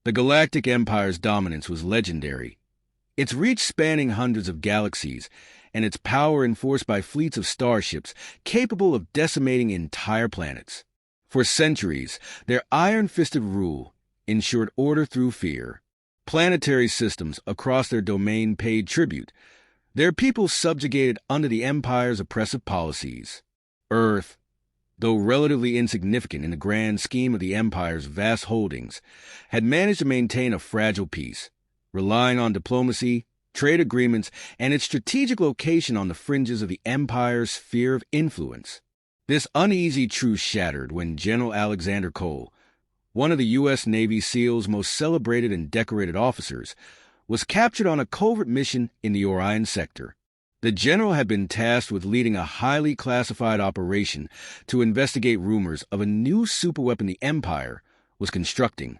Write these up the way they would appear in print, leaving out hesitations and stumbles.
The Galactic Empire's dominance was legendary, its reach spanning hundreds of galaxies, and its power enforced by fleets of starships capable of decimating entire planets. For centuries, their iron-fisted rule ensured order through fear. Planetary systems across their domain paid tribute, their people subjugated under the Empire's oppressive policies. Earth, though relatively insignificant in the grand scheme of the Empire's vast holdings, had managed to maintain a fragile peace, relying on diplomacy, trade agreements, and its strategic location on the fringes of the Empire's sphere of influence. This uneasy truce shattered when General Alexander Cole, one of the U.S. Navy SEAL's most celebrated and decorated officers, was captured on a covert mission in the Orion sector. The general had been tasked with leading a highly classified operation to investigate rumors of a new superweapon the Empire was constructing,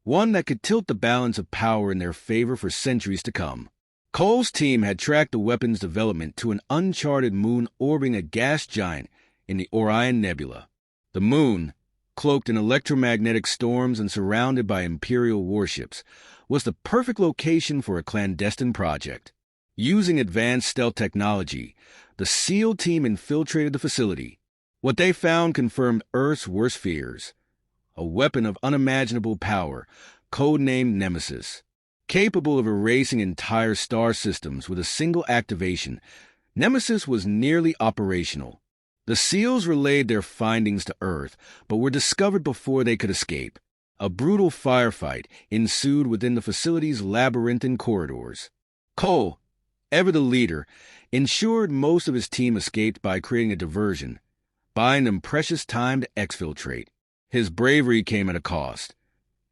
one that could tilt the balance of power in their favor for centuries to come. Cole's team had tracked the weapon's development to an uncharted moon orbiting a gas giant in the Orion Nebula. The moon, cloaked in electromagnetic storms and surrounded by Imperial warships, was the perfect location for a clandestine project. Using advanced stealth technology, the SEAL team infiltrated the facility. What they found confirmed Earth's worst fears: a weapon of unimaginable power, codenamed Nemesis. Capable of erasing entire star systems with a single activation, Nemesis was nearly operational. The SEALs relayed their findings to Earth, but were discovered before they could escape. A brutal firefight ensued within the facility's labyrinthine corridors. Cole, ever the leader, ensured most of his team escaped by creating a diversion, buying them precious time to exfiltrate. His bravery came at a cost.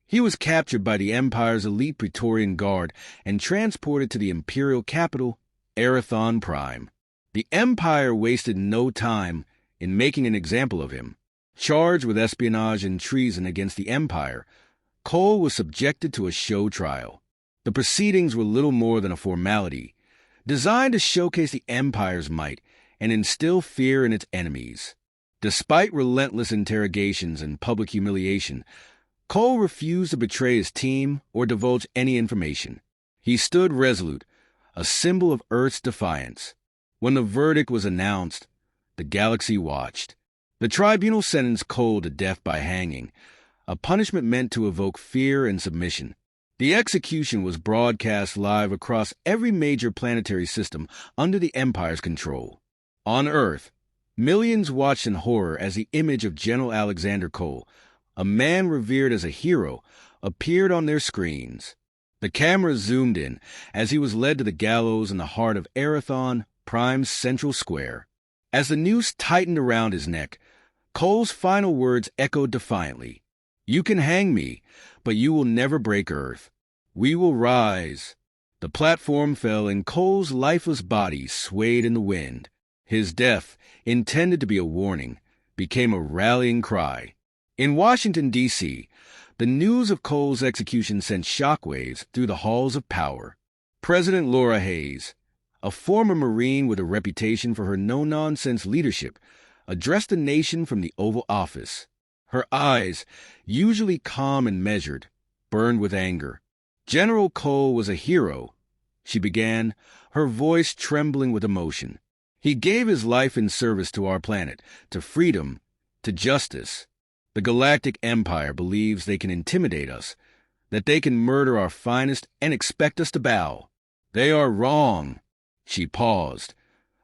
He was captured by the Empire's elite Praetorian Guard and transported to the Imperial capital, Erathon Prime. The Empire wasted no time in making an example of him. Charged with espionage and treason against the Empire, Cole was subjected to a show trial. The proceedings were little more than a formality, designed to showcase the Empire's might and instill fear in its enemies. Despite relentless interrogations and public humiliation, Cole refused to betray his team or divulge any information. He stood resolute, a symbol of Earth's defiance. When the verdict was announced, the galaxy watched. The tribunal sentenced Cole to death by hanging, a punishment meant to evoke fear and submission. The execution was broadcast live across every major planetary system under the Empire's control. On Earth, millions watched in horror as the image of General Alexander Cole, a man revered as a hero, appeared on their screens. The camera zoomed in as he was led to the gallows in the heart of Erathon Prime's central square. As the noose tightened around his neck, Cole's final words echoed defiantly. "You can hang me, but you will never break Earth. We will rise." The platform fell and Cole's lifeless body swayed in the wind. His death, intended to be a warning, became a rallying cry. In Washington, D.C., the news of Cole's execution sent shockwaves through the halls of power. President Laura Hayes, a former Marine with a reputation for her no-nonsense leadership, addressed the nation from the Oval Office. Her eyes, usually calm and measured, burned with anger. "General Cole was a hero," she began, her voice trembling with emotion. "He gave his life in service to our planet, to freedom, to justice. The Galactic Empire believes they can intimidate us, that they can murder our finest and expect us to bow. They are wrong." She paused,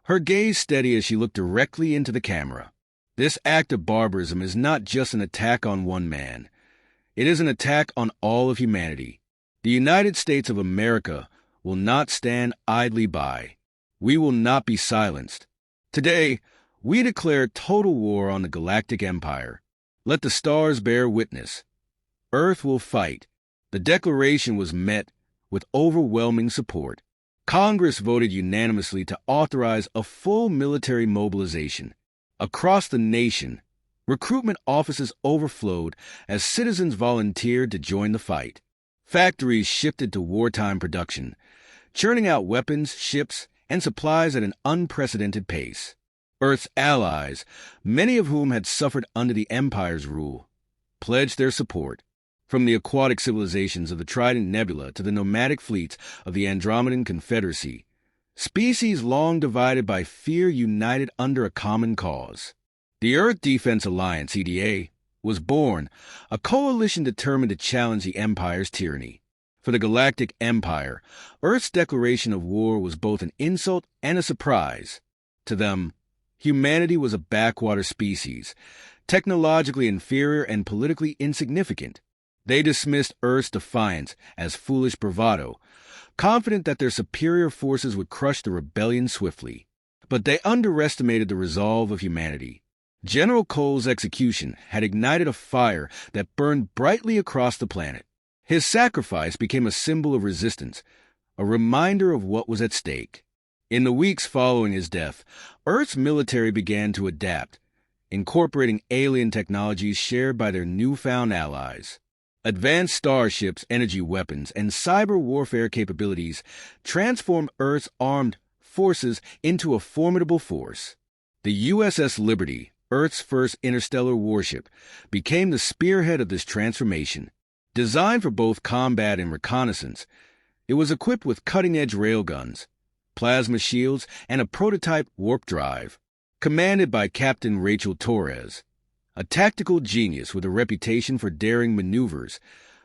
her gaze steady as she looked directly into the camera. "This act of barbarism is not just an attack on one man. It is an attack on all of humanity. The United States of America will not stand idly by. We will not be silenced. Today, we declare total war on the Galactic Empire. Let the stars bear witness. Earth will fight." The declaration was met with overwhelming support. Congress voted unanimously to authorize a full military mobilization. Across the nation, recruitment offices overflowed as citizens volunteered to join the fight. Factories shifted to wartime production, churning out weapons, ships, and supplies at an unprecedented pace. Earth's allies, many of whom had suffered under the Empire's rule, pledged their support. From the aquatic civilizations of the Trident Nebula to the nomadic fleets of the Andromedan Confederacy, species long divided by fear united under a common cause. The Earth Defense Alliance, EDA, was born, a coalition determined to challenge the Empire's tyranny. For the Galactic Empire, Earth's declaration of war was both an insult and a surprise. To them, humanity was a backwater species, technologically inferior and politically insignificant. They dismissed Earth's defiance as foolish bravado, confident that their superior forces would crush the rebellion swiftly. But they underestimated the resolve of humanity. General Cole's execution had ignited a fire that burned brightly across the planet. His sacrifice became a symbol of resistance, a reminder of what was at stake. In the weeks following his death, Earth's military began to adapt, incorporating alien technologies shared by their newfound allies. Advanced starships, energy weapons, and cyber warfare capabilities transformed Earth's armed forces into a formidable force. The USS Liberty, Earth's first interstellar warship, became the spearhead of this transformation. Designed for both combat and reconnaissance, it was equipped with cutting-edge railguns, plasma shields, and a prototype warp drive. Commanded by Captain Rachel Torres, a tactical genius with a reputation for daring maneuvers,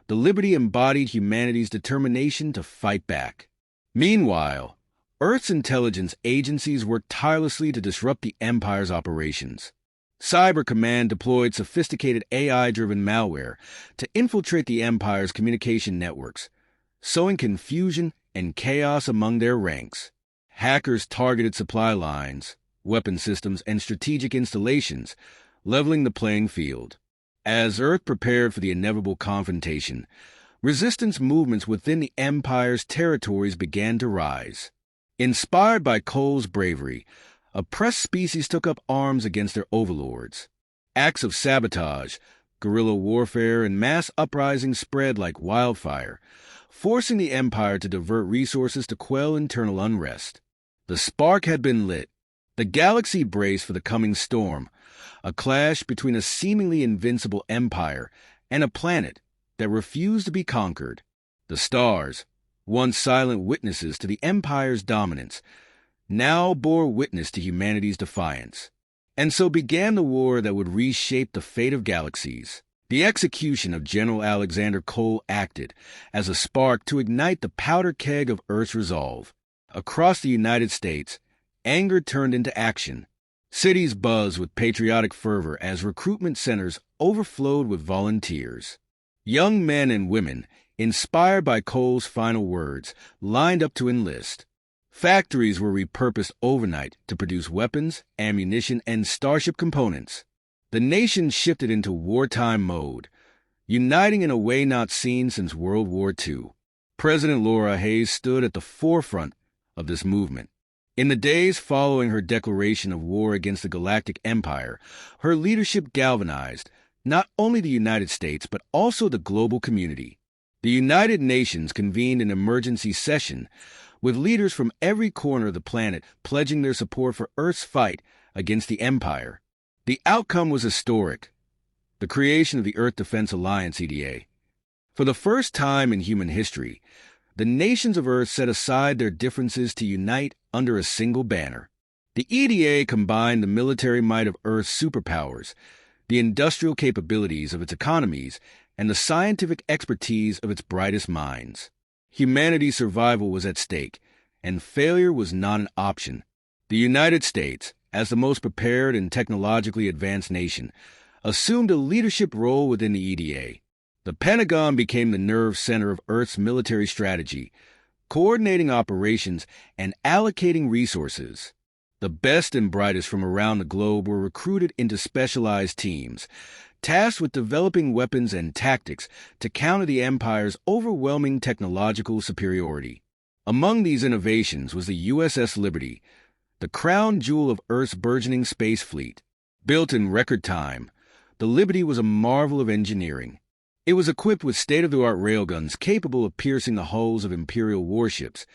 the Liberty embodied humanity's determination to fight back. Meanwhile, Earth's intelligence agencies worked tirelessly to disrupt the Empire's operations. Cyber Command deployed sophisticated AI-driven malware to infiltrate the Empire's communication networks, sowing confusion and chaos among their ranks. Hackers targeted supply lines, weapon systems, and strategic installations, leveling the playing field. As Earth prepared for the inevitable confrontation, resistance movements within the Empire's territories began to rise. Inspired by Cole's bravery, oppressed species took up arms against their overlords. Acts of sabotage, guerrilla warfare, and mass uprisings spread like wildfire, forcing the Empire to divert resources to quell internal unrest. The spark had been lit. The galaxy braced for the coming storm, a clash between a seemingly invincible empire and a planet that refused to be conquered. The stars, once silent witnesses to the Empire's dominance, now bore witness to humanity's defiance. And so began the war that would reshape the fate of galaxies. The execution of General Alexander Cole acted as a spark to ignite the powder keg of Earth's resolve. Across the United States, anger turned into action. Cities buzzed with patriotic fervor as recruitment centers overflowed with volunteers. Young men and women, inspired by Cole's final words, lined up to enlist. Factories were repurposed overnight to produce weapons, ammunition, and starship components. The nation shifted into wartime mode, uniting in a way not seen since World War II. President Laura Hayes stood at the forefront of this movement. In the days following her declaration of war against the Galactic Empire, her leadership galvanized not only the United States but also the global community. The United Nations convened an emergency session with leaders from every corner of the planet pledging their support for Earth's fight against the Empire. The outcome was historic: the creation of the Earth Defense Alliance, EDA. For the first time in human history, the nations of Earth set aside their differences to unite under a single banner. The EDA combined the military might of Earth's superpowers, the industrial capabilities of its economies, and the scientific expertise of its brightest minds. Humanity's survival was at stake, and failure was not an option. The United States, as the most prepared and technologically advanced nation, assumed a leadership role within the EDA. The Pentagon became the nerve center of Earth's military strategy, coordinating operations and allocating resources. The best and brightest from around the globe were recruited into specialized teams, tasked with developing weapons and tactics to counter the Empire's overwhelming technological superiority. Among these innovations was the USS Liberty, the crown jewel of Earth's burgeoning space fleet. Built in record time, the Liberty was a marvel of engineering. It was equipped with state-of-the-art railguns capable of piercing the hulls of Imperial warships,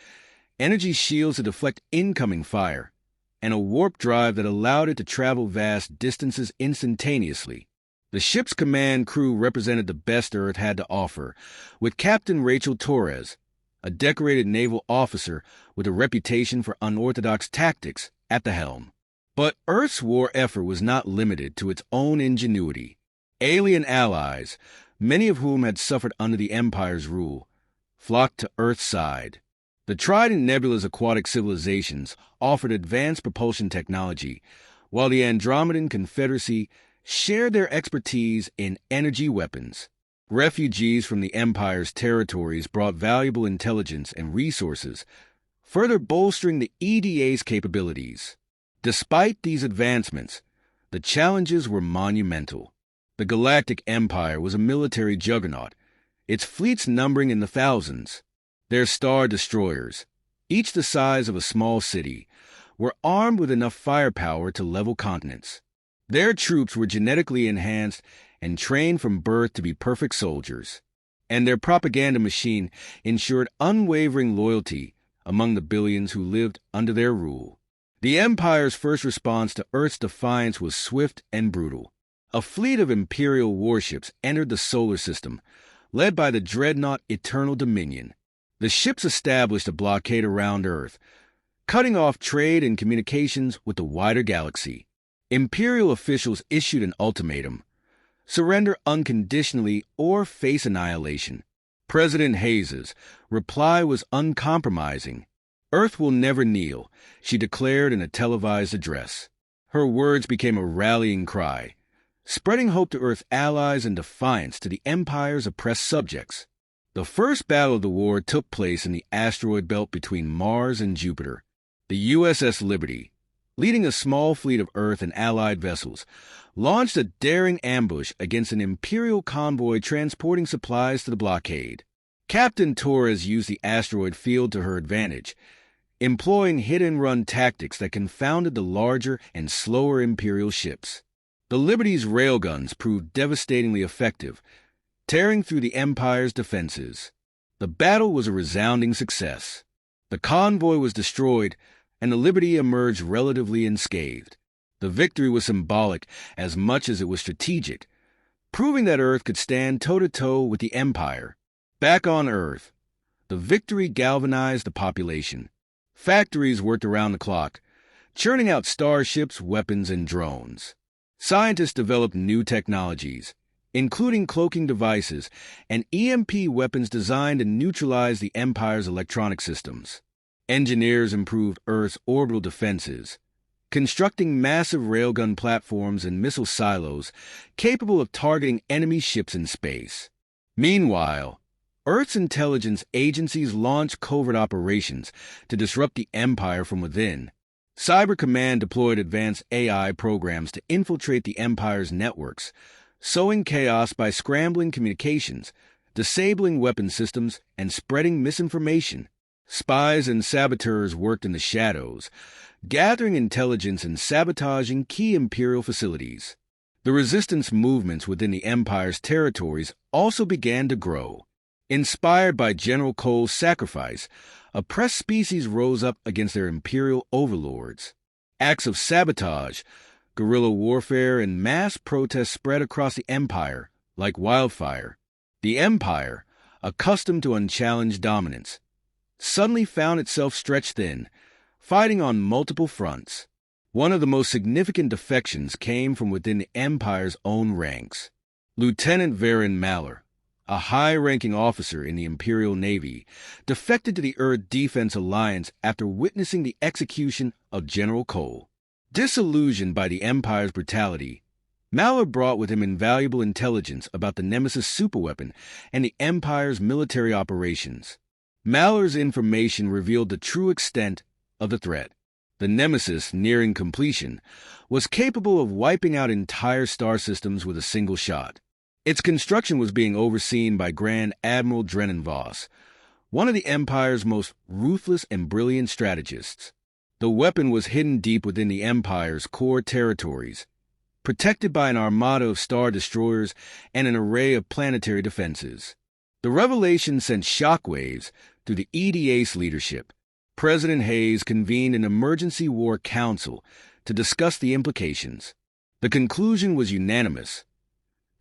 energy shields to deflect incoming fire, and a warp drive that allowed it to travel vast distances instantaneously. The ship's command crew represented the best Earth had to offer, with Captain Rachel Torres, a decorated naval officer with a reputation for unorthodox tactics, at the helm. But Earth's war effort was not limited to its own ingenuity. Alien allies, many of whom had suffered under the Empire's rule, flocked to Earth's side. The Trident Nebula's aquatic civilizations offered advanced propulsion technology, while the Andromedan Confederacy shared their expertise in energy weapons. Refugees from the Empire's territories brought valuable intelligence and resources, further bolstering the EDA's capabilities. Despite these advancements, the challenges were monumental. The Galactic Empire was a military juggernaut, its fleets numbering in the thousands. Their star destroyers, each the size of a small city, were armed with enough firepower to level continents. Their troops were genetically enhanced and trained from birth to be perfect soldiers, and their propaganda machine ensured unwavering loyalty among the billions who lived under their rule. The Empire's first response to Earth's defiance was swift and brutal. A fleet of Imperial warships entered the solar system, led by the dreadnought Eternal Dominion. The ships established a blockade around Earth, cutting off trade and communications with the wider galaxy. Imperial officials issued an ultimatum: surrender unconditionally or face annihilation. President Hayes's reply was uncompromising. Earth will never kneel, she declared in a televised address. Her words became a rallying cry, spreading hope to Earth's allies and defiance to the Empire's oppressed subjects. The first battle of the war took place in the asteroid belt between Mars and Jupiter. The USS Liberty, leading a small fleet of Earth and Allied vessels, launched a daring ambush against an Imperial convoy transporting supplies to the blockade. Captain Torres used the asteroid field to her advantage, employing hit-and-run tactics that confounded the larger and slower Imperial ships. The Liberty's railguns proved devastatingly effective, tearing through the Empire's defenses. The battle was a resounding success. The convoy was destroyed, and the Liberty emerged relatively unscathed. The victory was symbolic as much as it was strategic, proving that Earth could stand toe-to-toe with the Empire. Back on Earth, the victory galvanized the population. Factories worked around the clock, churning out starships, weapons, and drones. Scientists developed new technologies, including cloaking devices and EMP weapons designed to neutralize the Empire's electronic systems. Engineers improved Earth's orbital defenses, constructing massive railgun platforms and missile silos capable of targeting enemy ships in space. Meanwhile, Earth's intelligence agencies launched covert operations to disrupt the Empire from within. Cyber Command deployed advanced AI programs to infiltrate the Empire's networks, sowing chaos by scrambling communications, disabling weapon systems, and spreading misinformation. Spies and saboteurs worked in the shadows, gathering intelligence and sabotaging key Imperial facilities. The resistance movements within the Empire's territories also began to grow. Inspired by General Cole's sacrifice, oppressed species rose up against their Imperial overlords. Acts of sabotage, guerrilla warfare, and mass protests spread across the Empire like wildfire. The Empire, accustomed to unchallenged dominance, suddenly found itself stretched thin, fighting on multiple fronts. One of the most significant defections came from within the Empire's own ranks. Lieutenant Varen Maller, a high-ranking officer in the Imperial Navy, defected to the Earth Defense Alliance after witnessing the execution of General Cole. Disillusioned by the Empire's brutality, Maller brought with him invaluable intelligence about the Nemesis superweapon and the Empire's military operations. Maller's information revealed the true extent of the threat. The Nemesis, nearing completion, was capable of wiping out entire star systems with a single shot. Its construction was being overseen by Grand Admiral Drennan Voss, one of the Empire's most ruthless and brilliant strategists. The weapon was hidden deep within the Empire's core territories, protected by an armada of star destroyers and an array of planetary defenses. The revelation sent shockwaves through the EDA's leadership. President Hayes convened an emergency war council to discuss the implications. The conclusion was unanimous.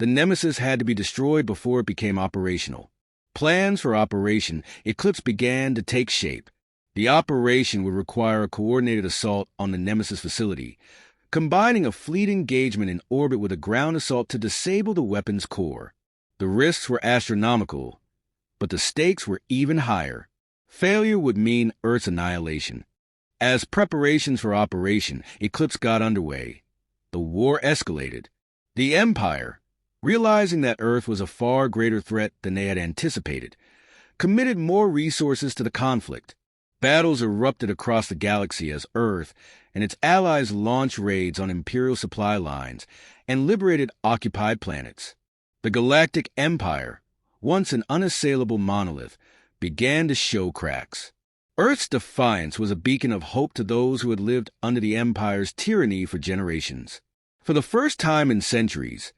The Nemesis had to be destroyed before it became operational. Plans for Operation Eclipse began to take shape. The operation would require a coordinated assault on the Nemesis facility, combining a fleet engagement in orbit with a ground assault to disable the weapon's core. The risks were astronomical, but the stakes were even higher. Failure would mean Earth's annihilation. As preparations for Operation Eclipse got underway, the war escalated. The Empire, realizing that Earth was a far greater threat than they had anticipated, committed more resources to the conflict. Battles erupted across the galaxy as Earth and its allies launched raids on Imperial supply lines and liberated occupied planets. The Galactic Empire, once an unassailable monolith, began to show cracks. Earth's defiance was a beacon of hope to those who had lived under the Empire's tyranny for generations. For the first time in centuries,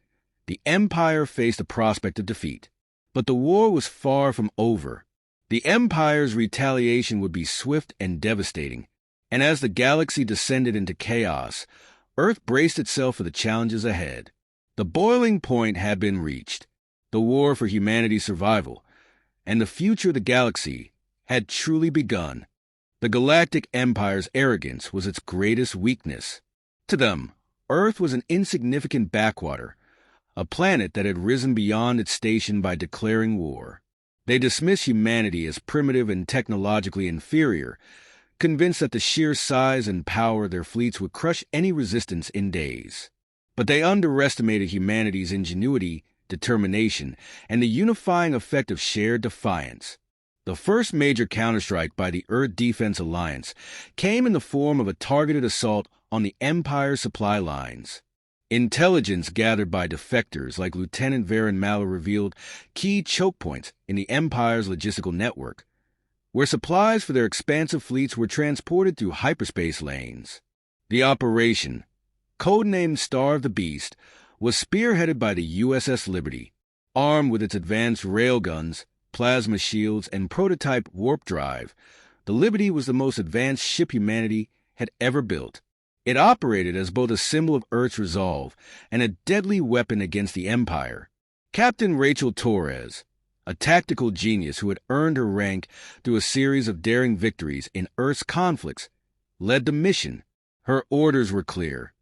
the Empire faced the prospect of defeat. But the war was far from over. The Empire's retaliation would be swift and devastating, and as the galaxy descended into chaos, Earth braced itself for the challenges ahead. The boiling point had been reached. The war for humanity's survival and the future of the galaxy had truly begun. The Galactic Empire's arrogance was its greatest weakness. To them, Earth was an insignificant backwater, a planet that had risen beyond its station by declaring war. They dismissed humanity as primitive and technologically inferior, convinced that the sheer size and power of their fleets would crush any resistance in days. But they underestimated humanity's ingenuity, determination, and the unifying effect of shared defiance. The first major counterstrike by the Earth Defense Alliance came in the form of a targeted assault on the Empire's supply lines. Intelligence gathered by defectors like Lieutenant Varen Mallow revealed key choke points in the Empire's logistical network, where supplies for their expansive fleets were transported through hyperspace lanes. The operation, codenamed Star of the Beast, was spearheaded by the USS Liberty. Armed with its advanced railguns, plasma shields, and prototype warp drive, the Liberty was the most advanced ship humanity had ever built. It operated as both a symbol of Earth's resolve and a deadly weapon against the Empire. Captain Rachel Torres, a tactical genius who had earned her rank through a series of daring victories in Earth's conflicts, led the mission. Her orders were clear: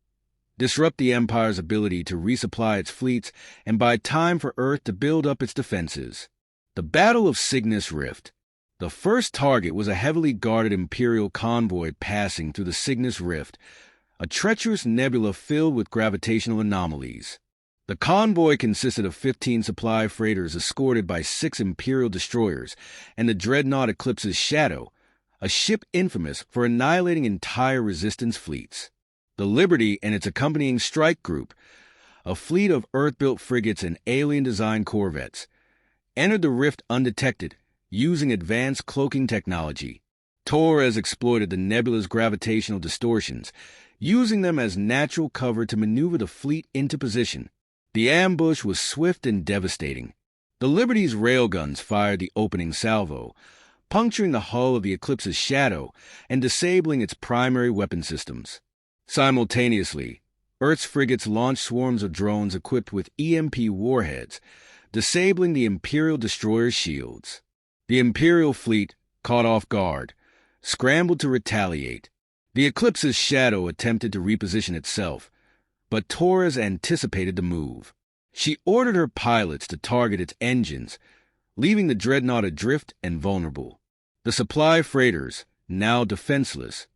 disrupt the Empire's ability to resupply its fleets and buy time for Earth to build up its defenses. The Battle of Cygnus Rift. The first target was a heavily guarded Imperial convoy passing through the Cygnus Rift, a treacherous nebula filled with gravitational anomalies. The convoy consisted of 15 supply freighters escorted by 6 Imperial destroyers and the dreadnought Eclipse's Shadow, a ship infamous for annihilating entire resistance fleets. The Liberty and its accompanying strike group, a fleet of Earth-built frigates and alien-designed corvettes, entered the rift undetected, using advanced cloaking technology. Torres exploited the nebula's gravitational distortions, using them as natural cover to maneuver the fleet into position. The ambush was swift and devastating. The Liberty's railguns fired the opening salvo, puncturing the hull of the Eclipse's Shadow and disabling its primary weapon systems. Simultaneously, Earth's frigates launched swarms of drones equipped with EMP warheads, disabling the Imperial destroyer shields. The Imperial fleet, caught off guard, scrambled to retaliate. The Eclipse's Shadow attempted to reposition itself, but Torres anticipated the move. She ordered her pilots to target its engines, leaving the dreadnought adrift and vulnerable. The supply freighters, now defenseless,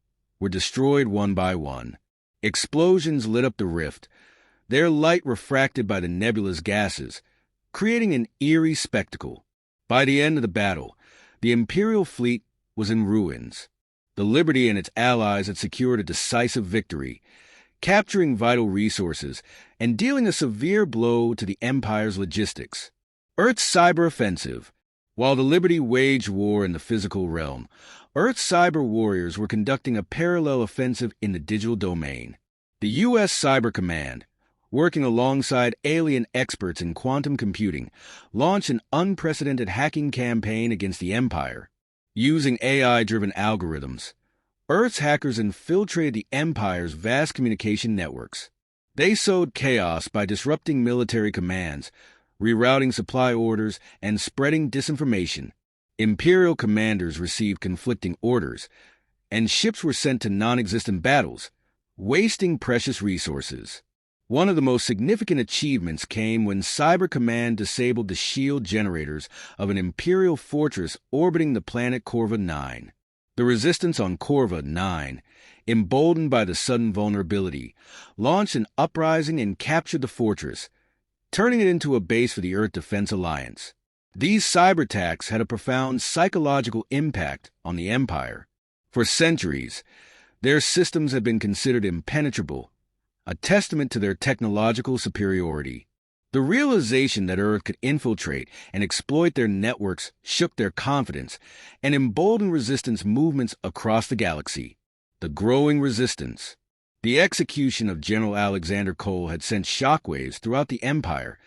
were destroyed one by one. Explosions lit up the rift, their light refracted by the nebula's gases, creating an eerie spectacle. By the end of the battle, the Imperial fleet was in ruins. The Liberty and its allies had secured a decisive victory, capturing vital resources and dealing a severe blow to the Empire's logistics. Earth's cyber offensive. While the Liberty waged war in the physical realm, Earth's cyber warriors were conducting a parallel offensive in the digital domain. The U.S. Cyber Command, working alongside alien experts in quantum computing, launched an unprecedented hacking campaign against the Empire. Using AI-driven algorithms, Earth's hackers infiltrated the Empire's vast communication networks. They sowed chaos by disrupting military commands, rerouting supply orders, and spreading disinformation. Imperial commanders received conflicting orders, and ships were sent to non-existent battles, wasting precious resources. One of the most significant achievements came when Cyber Command disabled the shield generators of an Imperial fortress orbiting the planet Corva 9. The resistance on Corva 9, emboldened by the sudden vulnerability, launched an uprising and captured the fortress, turning it into a base for the Earth Defense Alliance. These cyberattacks had a profound psychological impact on the Empire. For centuries, their systems had been considered impenetrable, a testament to their technological superiority. The realization that Earth could infiltrate and exploit their networks shook their confidence and emboldened resistance movements across the galaxy. The growing resistance. The execution of General Alexander Cole had sent shockwaves throughout the Empire,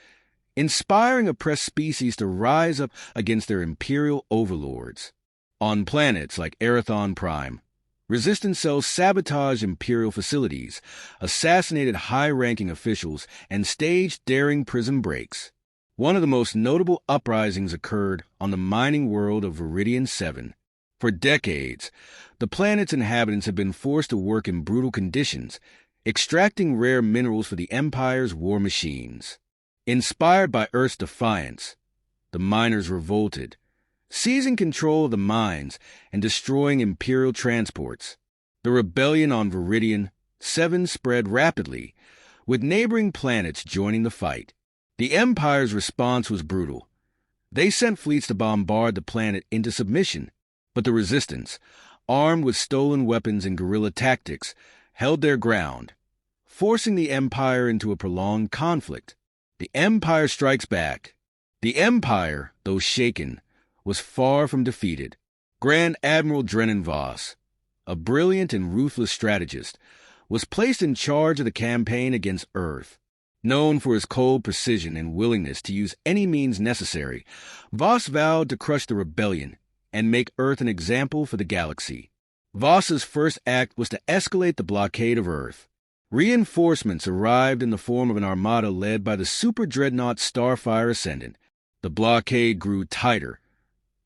inspiring oppressed species to rise up against their imperial overlords. On planets like Erathon Prime, resistance cells sabotaged Imperial facilities, assassinated high-ranking officials, and staged daring prison breaks. One of the most notable uprisings occurred on the mining world of Viridian 7. For decades, the planet's inhabitants had been forced to work in brutal conditions, extracting rare minerals for the Empire's war machines. Inspired by Earth's defiance, the miners revolted, seizing control of the mines and destroying Imperial transports. The rebellion on Viridian 7 spread rapidly, with neighboring planets joining the fight. The Empire's response was brutal. They sent fleets to bombard the planet into submission, but the resistance, armed with stolen weapons and guerrilla tactics, held their ground, forcing the Empire into a prolonged conflict. The Empire strikes back. The Empire, though shaken, was far from defeated. Grand Admiral Drennan Voss, a brilliant and ruthless strategist, was placed in charge of the campaign against Earth. Known for his cold precision and willingness to use any means necessary, Voss vowed to crush the rebellion and make Earth an example for the galaxy. Voss's first act was to escalate the blockade of Earth. Reinforcements arrived in the form of an armada led by the super dreadnought Starfire Ascendant. The blockade grew tighter,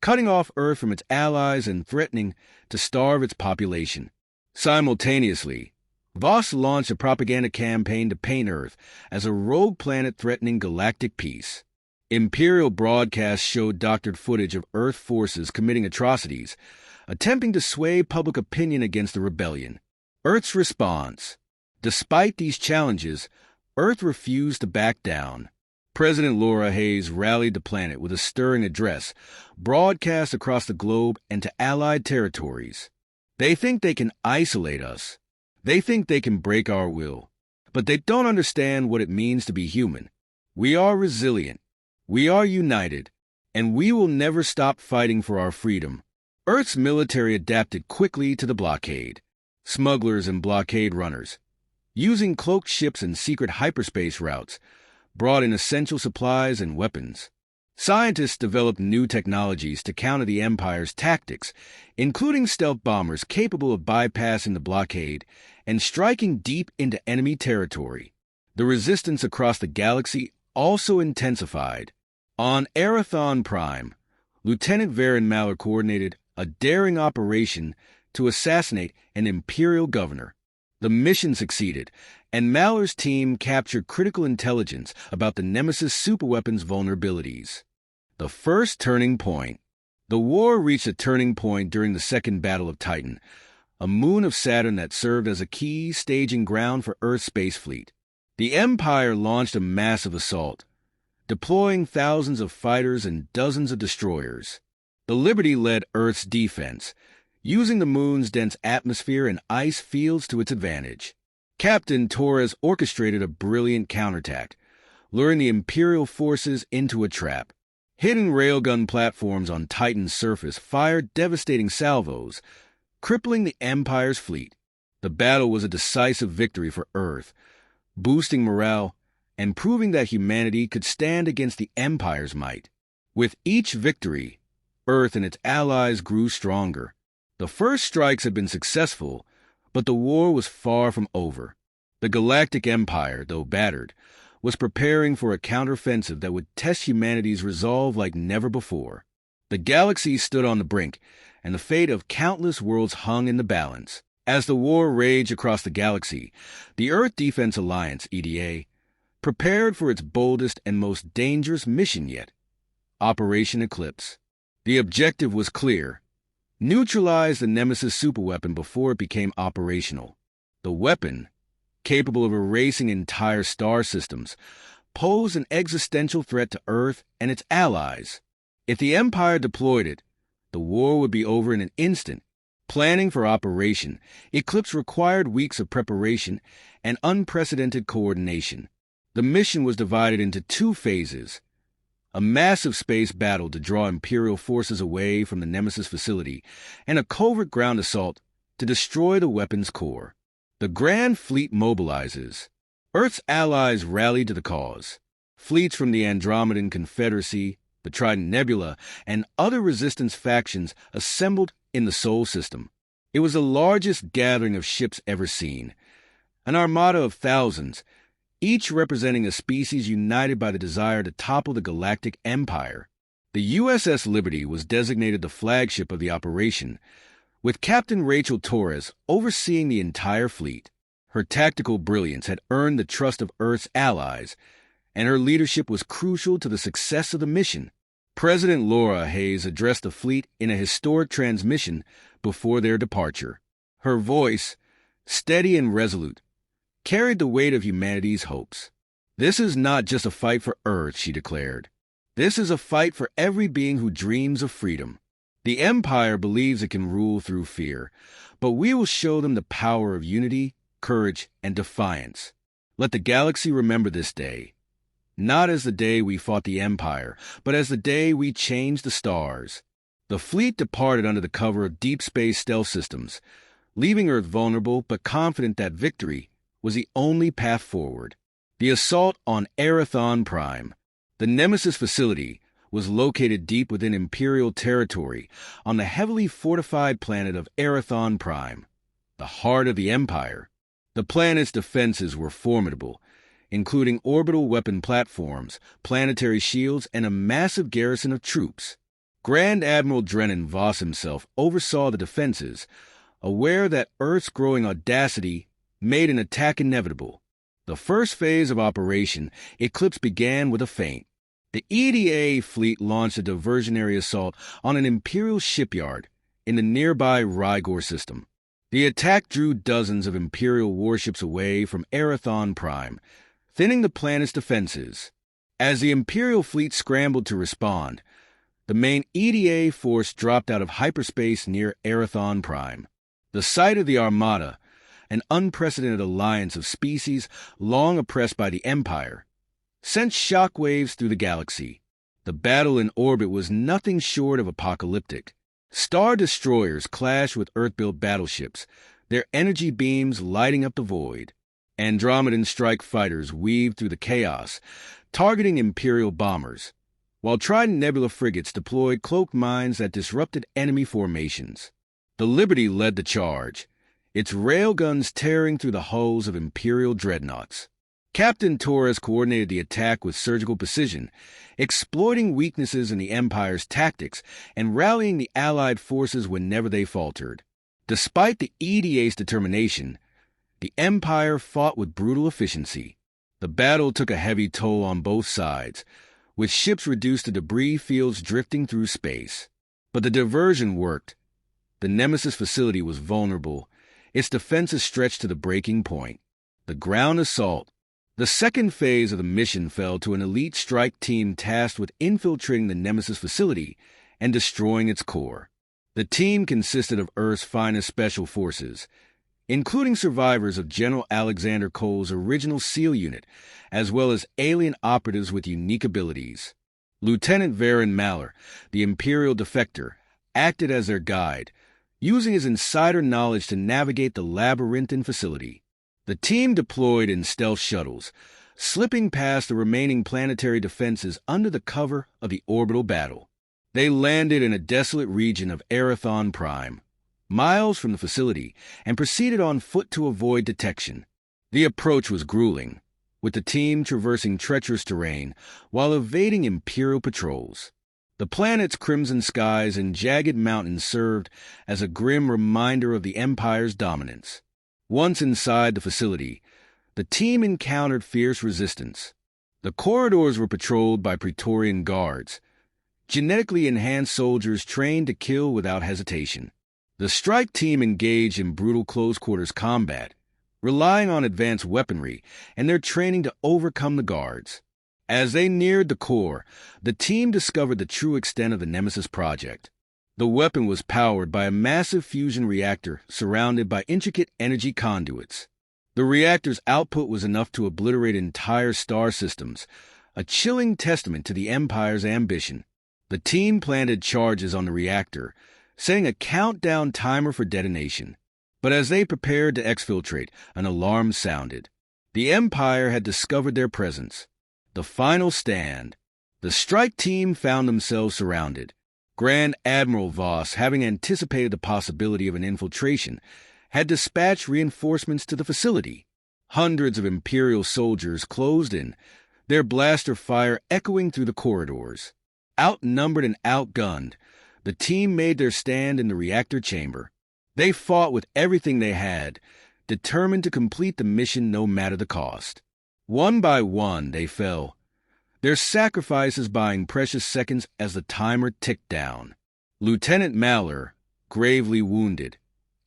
cutting off Earth from its allies and threatening to starve its population. Simultaneously, Voss launched a propaganda campaign to paint Earth as a rogue planet threatening galactic peace. Imperial broadcasts showed doctored footage of Earth forces committing atrocities, attempting to sway public opinion against the rebellion. Earth's response. Despite these challenges, Earth refused to back down. President Laura Hayes rallied the planet with a stirring address, broadcast across the globe and to allied territories. They think they can isolate us. They think they can break our will. But they don't understand what it means to be human. We are resilient. We are united. And we will never stop fighting for our freedom. Earth's military adapted quickly to the blockade. Smugglers and blockade runners, using cloaked ships and secret hyperspace routes, brought in essential supplies and weapons. Scientists developed new technologies to counter the Empire's tactics, including stealth bombers capable of bypassing the blockade and striking deep into enemy territory. The resistance across the galaxy also intensified. On Erathon Prime, Lieutenant Varen Maller coordinated a daring operation to assassinate an Imperial governor. The mission succeeded, and Maller's team captured critical intelligence about the Nemesis superweapons vulnerabilities. The first turning point. The war reached a turning point during the Second Battle of Titan, a moon of Saturn that served as a key staging ground for Earth's space fleet. The Empire launched a massive assault, deploying thousands of fighters and dozens of destroyers. The Liberty led Earth's defense, using the moon's dense atmosphere and ice fields to its advantage. Captain Torres orchestrated a brilliant counterattack, luring the Imperial forces into a trap. Hidden railgun platforms on Titan's surface fired devastating salvos, crippling the Empire's fleet. The battle was a decisive victory for Earth, boosting morale and proving that humanity could stand against the Empire's might. With each victory, Earth and its allies grew stronger. The first strikes had been successful, but the war was far from over. The Galactic Empire, though battered, was preparing for a counteroffensive that would test humanity's resolve like never before. The galaxy stood on the brink, and the fate of countless worlds hung in the balance. As the war raged across the galaxy, the Earth Defense Alliance, EDA, prepared for its boldest and most dangerous mission yet, Operation Eclipse. The objective was clear: neutralize the Nemesis superweapon before it became operational. The weapon, capable of erasing entire star systems, posed an existential threat to Earth and its allies. If the Empire deployed it, the war would be over in an instant. Planning for Operation Eclipse required weeks of preparation and unprecedented coordination. The mission was divided into two phases: a massive space battle to draw Imperial forces away from the Nemesis facility, and a covert ground assault to destroy the weapon's core. The Grand Fleet mobilizes. Earth's allies rallied to the cause. Fleets from the Andromedan Confederacy, the Trident Nebula, and other resistance factions assembled in the Sol system. It was the largest gathering of ships ever seen, an armada of thousands, each representing a species united by the desire to topple the Galactic Empire. The USS Liberty was designated the flagship of the operation, with Captain Rachel Torres overseeing the entire fleet. Her tactical brilliance had earned the trust of Earth's allies, and her leadership was crucial to the success of the mission. President Laura Hayes addressed the fleet in a historic transmission before their departure. Her voice, steady and resolute, carried the weight of humanity's hopes. "This is not just a fight for Earth," she declared. "This is a fight for every being who dreams of freedom. The Empire believes it can rule through fear, but we will show them the power of unity, courage, and defiance. Let the galaxy remember this day, not as the day we fought the Empire, but as the day we changed the stars." The fleet departed under the cover of deep space stealth systems, leaving Earth vulnerable but confident that victory was the only path forward. The assault on Erathon Prime. The Nemesis facility was located deep within Imperial territory on the heavily fortified planet of Erathon Prime, the heart of the Empire. The planet's defenses were formidable, including orbital weapon platforms, planetary shields, and a massive garrison of troops. Grand Admiral Drennan Voss himself oversaw the defenses, aware that Earth's growing audacity made an attack inevitable. The first phase of Operation Eclipse began with a feint. The EDA fleet launched a diversionary assault on an Imperial shipyard in the nearby Rigor system. The attack drew dozens of Imperial warships away from Erathon Prime, thinning the planet's defenses. As the Imperial fleet scrambled to respond, the main EDA force dropped out of hyperspace near Erathon Prime. The sight of the Armada, an unprecedented alliance of species long oppressed by the Empire, sent shockwaves through the galaxy. The battle in orbit was nothing short of apocalyptic. Star destroyers clashed with Earth-built battleships, their energy beams lighting up the void. Andromedan strike fighters weaved through the chaos, targeting Imperial bombers, while Trident Nebula frigates deployed cloaked mines that disrupted enemy formations. The Liberty led the charge, its railguns tearing through the hulls of Imperial dreadnoughts. Captain Torres coordinated the attack with surgical precision, exploiting weaknesses in the Empire's tactics and rallying the Allied forces whenever they faltered. Despite the EDA's determination, the Empire fought with brutal efficiency. The battle took a heavy toll on both sides, with ships reduced to debris fields drifting through space. But the diversion worked. The Nemesis facility was vulnerable, its defenses stretched to the breaking point. The ground assault. The second phase of the mission fell to an elite strike team tasked with infiltrating the Nemesis facility and destroying its core. The team consisted of Earth's finest special forces, including survivors of General Alexander Cole's original SEAL unit, as well as alien operatives with unique abilities. Lieutenant Varen Maller, the Imperial defector, acted as their guide, using his insider knowledge to navigate the labyrinthine facility. The team deployed in stealth shuttles, slipping past the remaining planetary defenses under the cover of the orbital battle. They landed in a desolate region of Erathon Prime, miles from the facility, and proceeded on foot to avoid detection. The approach was grueling, with the team traversing treacherous terrain while evading Imperial patrols. The planet's crimson skies and jagged mountains served as a grim reminder of the Empire's dominance. Once inside the facility, the team encountered fierce resistance. The corridors were patrolled by Praetorian guards, genetically enhanced soldiers trained to kill without hesitation. The strike team engaged in brutal close-quarters combat, relying on advanced weaponry and their training to overcome the guards. As they neared the core, the team discovered the true extent of the Nemesis project. The weapon was powered by a massive fusion reactor surrounded by intricate energy conduits. The reactor's output was enough to obliterate entire star systems, a chilling testament to the Empire's ambition. The team planted charges on the reactor, setting a countdown timer for detonation. But as they prepared to exfiltrate, an alarm sounded. The Empire had discovered their presence. The final stand. The strike team found themselves surrounded. Grand Admiral Voss, having anticipated the possibility of an infiltration, had dispatched reinforcements to the facility. Hundreds of Imperial soldiers closed in, their blaster fire echoing through the corridors. Outnumbered and outgunned, the team made their stand in the reactor chamber. They fought with everything they had, determined to complete the mission no matter the cost. One by one, they fell, their sacrifices buying precious seconds as the timer ticked down. Lieutenant Maller, gravely wounded,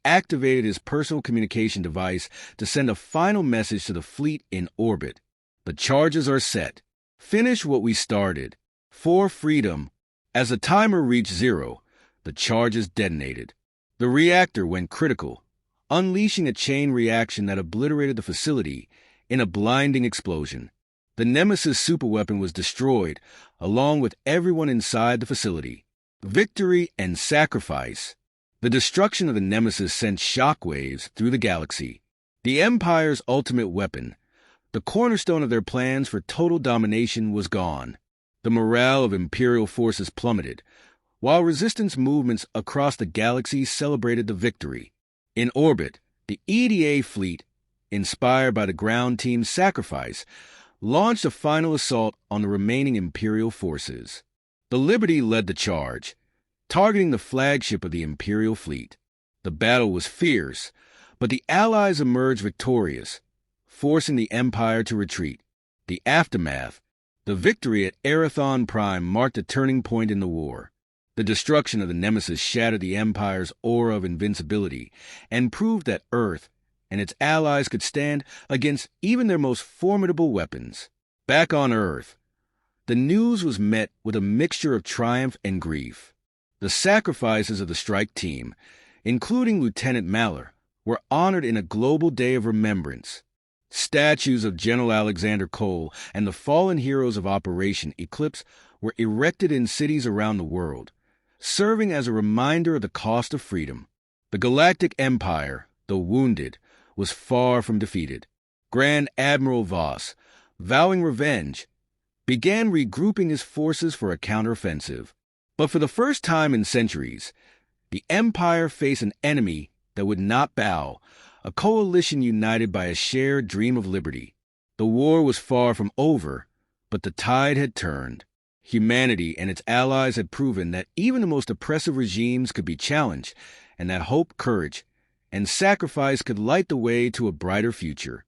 activated his personal communication device to send a final message to the fleet in orbit. The charges are set. Finish what we started. For freedom. As the timer reached 0, the charges detonated. The reactor went critical, unleashing a chain reaction that obliterated the facility in a blinding explosion. The Nemesis superweapon was destroyed, along with everyone inside the facility. Victory and sacrifice. The destruction of the Nemesis sent shockwaves through the galaxy. The Empire's ultimate weapon, the cornerstone of their plans for total domination, was gone. The morale of Imperial forces plummeted, while resistance movements across the galaxy celebrated the victory. In orbit, the EDA fleet, inspired by the ground team's sacrifice, launched a final assault on the remaining Imperial forces. The Liberty led the charge, targeting the flagship of the Imperial fleet. The battle was fierce, but the Allies emerged victorious, forcing the Empire to retreat. The aftermath, the victory at Erathon Prime, marked a turning point in the war. The destruction of the Nemesis shattered the Empire's aura of invincibility and proved that Earth and its allies could stand against even their most formidable weapons. Back on Earth, the news was met with a mixture of triumph and grief. The sacrifices of the strike team, including Lieutenant Maller, were honored in a global day of remembrance. Statues of General Alexander Cole and the fallen heroes of Operation Eclipse were erected in cities around the world, serving as a reminder of the cost of freedom. The Galactic Empire, though wounded, was far from defeated. Grand Admiral Voss, vowing revenge, began regrouping his forces for a counteroffensive. But for the first time in centuries, the Empire faced an enemy that would not bow, a coalition united by a shared dream of liberty. The war was far from over, but the tide had turned. Humanity and its allies had proven that even the most oppressive regimes could be challenged, and that hope, courage, and sacrifice could light the way to a brighter future.